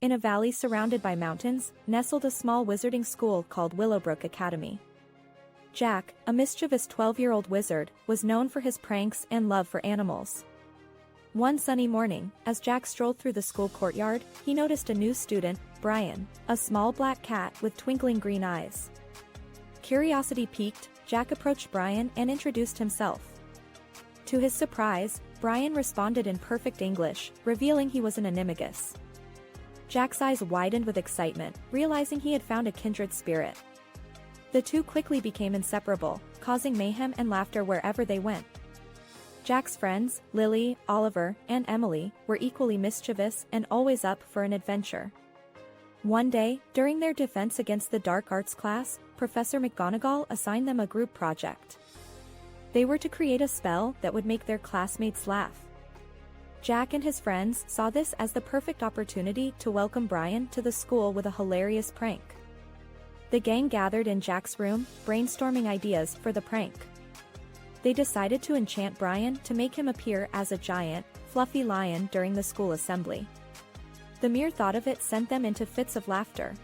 In a valley surrounded by mountains, nestled a small wizarding school called Willowbrook Academy. Jack, a mischievous 12-year-old wizard, was known for his pranks and love for animals. One sunny morning, as Jack strolled through the school courtyard, he noticed a new student, Brian, a small black cat with twinkling green eyes. Curiosity piqued, Jack approached Brian and introduced himself. To his surprise, Brian responded in perfect English, revealing he was an animagus. Jack's eyes widened with excitement, realizing he had found a kindred spirit. The two quickly became inseparable, causing mayhem and laughter wherever they went. Jack's friends, Lily, Oliver, and Emily, were equally mischievous and always up for an adventure. One day, during their defense against the dark arts class, Professor McGonagall assigned them a group project. They were to create a spell that would make their classmates laugh. Jack and his friends saw this as the perfect opportunity to welcome Brian to the school with a hilarious prank. The gang gathered in Jack's room, brainstorming ideas for the prank. They decided to enchant Brian to make him appear as a giant, fluffy lion during the school assembly. The mere thought of it sent them into fits of laughter.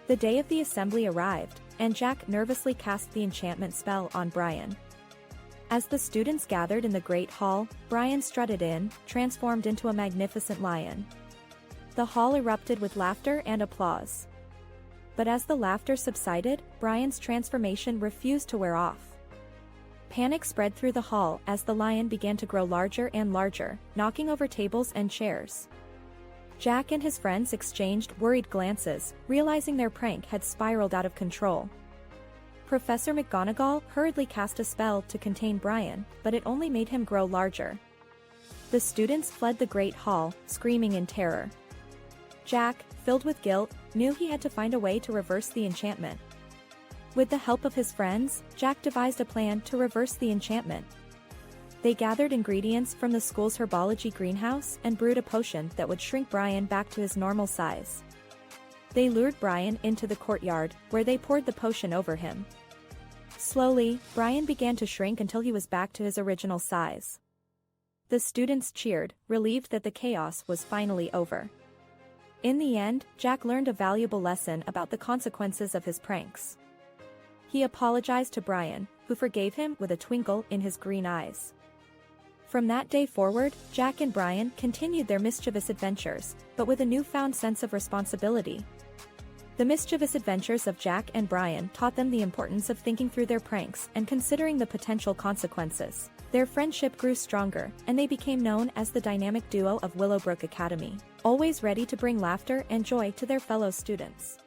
The day of the assembly arrived, and Jack nervously cast the enchantment spell on Brian. As the students gathered in the Great Hall, Brian strutted in, transformed into a magnificent lion. The hall erupted with laughter and applause. But as the laughter subsided, Brian's transformation refused to wear off. Panic spread through the hall as the lion began to grow larger and larger, knocking over tables and chairs. Jack and his friends exchanged worried glances, realizing their prank had spiraled out of control. Professor McGonagall hurriedly cast a spell to contain Brian, but it only made him grow larger. The students fled the Great Hall, screaming in terror. Jack, filled with guilt, knew he had to find a way to reverse the enchantment. With the help of his friends, Jack devised a plan to reverse the enchantment. They gathered ingredients from the school's herbology greenhouse and brewed a potion that would shrink Brian back to his normal size. They lured Brian into the courtyard, where they poured the potion over him. Slowly, Brian began to shrink until he was back to his original size. The students cheered, relieved that the chaos was finally over. In the end, Jack learned a valuable lesson about the consequences of his pranks. He apologized to Brian, who forgave him with a twinkle in his green eyes. From that day forward, Jack and Brian continued their mischievous adventures, but with a newfound sense of responsibility. The mischievous adventures of Jack and Brian taught them the importance of thinking through their pranks and considering the potential consequences. Their friendship grew stronger, and they became known as the dynamic duo of Willowbrook Academy, always ready to bring laughter and joy to their fellow students.